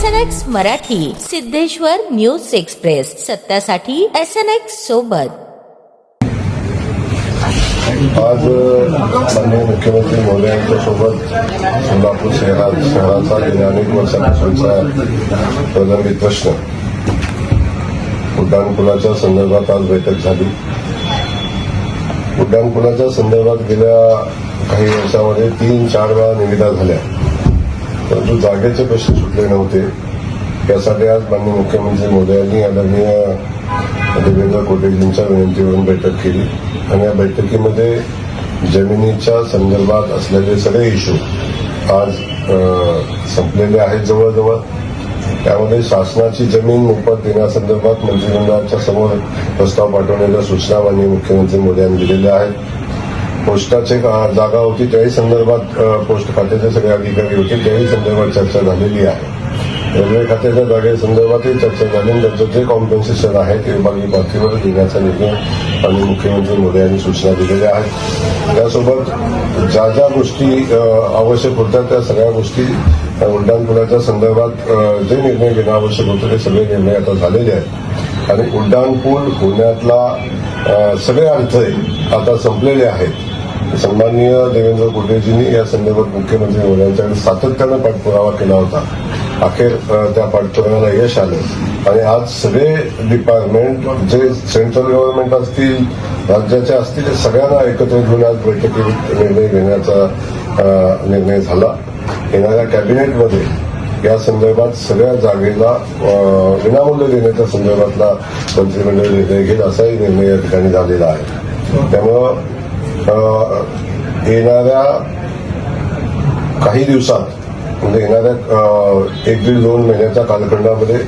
SNX Marathi, Siddheshwar news express, सत्यासाठी SNX सोबत। आज माननीय मुख्यमंत्री महोदयांच्या सोबत सोलापूर शहराचा गेल्या अनेक वर्षापासूनचा प्रलंबित प्रश्न उड्डाणपुलाच्या संदर्भात आज बैठक झाली। उड्डाणपुलाच्या संदर्भात गेल्या काही वर्षामध्ये 3-4 वेळा निविदा झाल्या, परंतु जागेचे प्रश्न सुटले नव्हते। त्यासाठी आज माननीय मुख्यमंत्री महोदयांनी आदरणीय देवेंद्र कोटेजींच्या विनंतीवरून बैठक केली आणि या बैठकीमध्ये जमिनीच्या संदर्भात असलेले सगळे इश्यू आज संपलेले आहेत जवळजवळ। त्यामध्ये शासनाची जमीन मोफत देण्यासंदर्भात मंत्रिमंडळाच्या समोर प्रस्ताव पाठवण्याच्या सूचना माननीय मुख्यमंत्री मोदयांनी दिलेल्या आहेत। पोस्टाची जागा होती त्याही संदर्भात पोस्ट खात्याचे सगळे अधिकारी होते, त्याही संदर्भात चर्चा झालेली आहे। रेल्वे खात्याच्या जागेसंदर्भातही चर्चा झाली आणि त्याचं जे कॉम्पेन्सेशन आहे ते विभागीय पातळीवर देण्याचा निर्णय आणि मुख्यमंत्री मोदयांनी सूचना दिलेल्या आहेत। त्यासोबत ज्या ज्या गोष्टी आवश्यक होत्या त्या सगळ्या गोष्टी उड्डाणपुलाच्या संदर्भात जे निर्णय घेणं आवश्यक होतं ते सगळे निर्णय आता झालेले आहेत आणि उड्डाणपूल होण्यातला सगळे अडथळे आता संपलेले आहेत। सन्माननीय देवेंद्र कोटेजींनी या संदर्भात मुख्यमंत्री महोदयांच्याकडे सातत्यानं पाठपुरावा केला होता। अखेर त्या पाठपुराव्याला यश आलं आणि आज सगळे डिपार्टमेंट जे सेंट्रल गव्हर्नमेंट असतील, राज्याचे असतील, सगळ्यांना एकत्र घेऊन आज बैठकीत निर्णय घेण्याचा निर्णय झाला। येणाऱ्या कॅबिनेटमध्ये या संदर्भात सगळ्या जागेला विनामूल्य देण्याच्या संदर्भातला मंत्रिमंडळ निर्णय घेईल असाही निर्णय या ठिकाणी झालेला आहे। त्यामुळं येणाऱ्या काही दिवसात म्हणजे येणाऱ्या 1-2 महिन्याच्या कालखंडामध्ये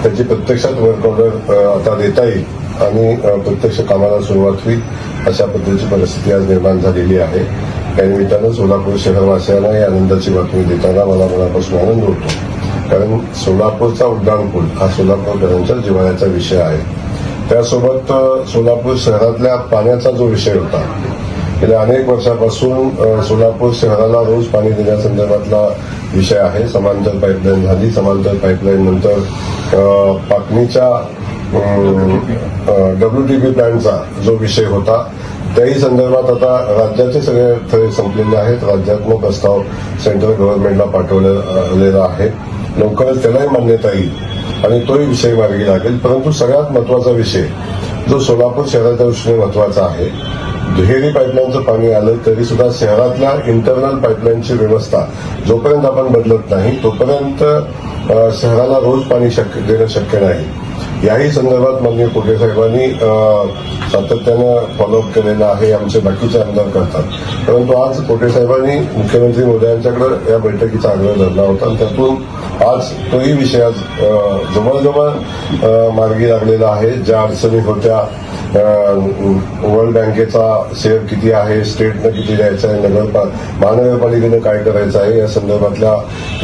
त्याची प्रत्यक्षात वर्क ऑर्डर आता देता येईल आणि प्रत्यक्ष कामाला सुरुवात होईल अशा पद्धतीची परिस्थिती आज निर्माण झालेली आहे। त्या निमित्तानं सोलापूर शहरवासियांना ही आनंदाची बातमी देताना मला मनापासून आनंद होतो, कारण सोलापूरचा उड्डाणपूल हा सोलापूरकरांच्या जिव्हाळ्याचा विषय आहे। त्यासोबत सोलापूर शहरातल्या पाण्याचा जो विषय होता, गेल्या अनेक वर्षापासून सोलापूर शहराला रोज पाणी देण्यासंदर्भातला विषय आहे। समांतर पाईपलाईन झाली, समांतर पाईपलाईन नंतर पाटणीच्या WTP प्लॅनचा जो विषय होता त्याही संदर्भात आता राज्याचे सगळे थळे संपलेले आहेत। राज्यातनं प्रस्ताव सेंट्रल गव्हर्नमेंटला पाठवलेला आहे, लवकरच त्यालाही मान्यता येईल आणि तोही विषय मार्गी लागेल। परंतु सगळ्यात महत्वाचा विषय जो सोलापूर शहराच्या दृष्टीने महत्वाचा आहे, दुहेरी पाईपलाईनचं पाणी आलं तरी सुद्धा शहरातल्या इंटरनल पाईपलाईनची व्यवस्था जोपर्यंत आपण बदलत नाही तोपर्यंत शहराला रोज पाणी देणं शक्य नाही। याही संदर्भात माननीय कोटे साहेबांनी सातत्यानं फॉलोअप केलेला आहे, आमचे बाकीचे आमदार करतात। परंतु आज कोटे साहेबांनी मुख्यमंत्री मोदयांच्याकडे या बैठकीचा आग्रह धरला होता आणि त्यातून आज तोही विषय आज जवळजवळ मार्गी लागलेला आहे। ज्या अडचणी होत्या, वर्ल्ड बँकेचा शेअर किती आहे, स्टेटनं किती द्यायचं आहे, महानगरपालिकेनं काय करायचं आहे, या संदर्भातल्या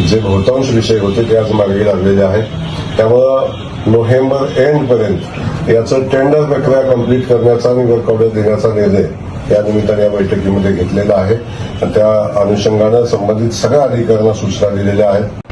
जे बहुतांश विषय होते ते आज मार्गी लागलेले आहेत। त्यामुळं नोव्हेंबर एंडपर्यंत याचं टेंडर प्रक्रिया कंप्लीट करण्याचा आणि वर्क ऑर्डर देण्याचा निर्णय या निमित्ताने या बैठकीमध्ये घेतलेला आहे। त्या अनुषंगानं संबंधित सगळ्या अधिकाऱ्यांना सूचना दिलेल्या आहेत।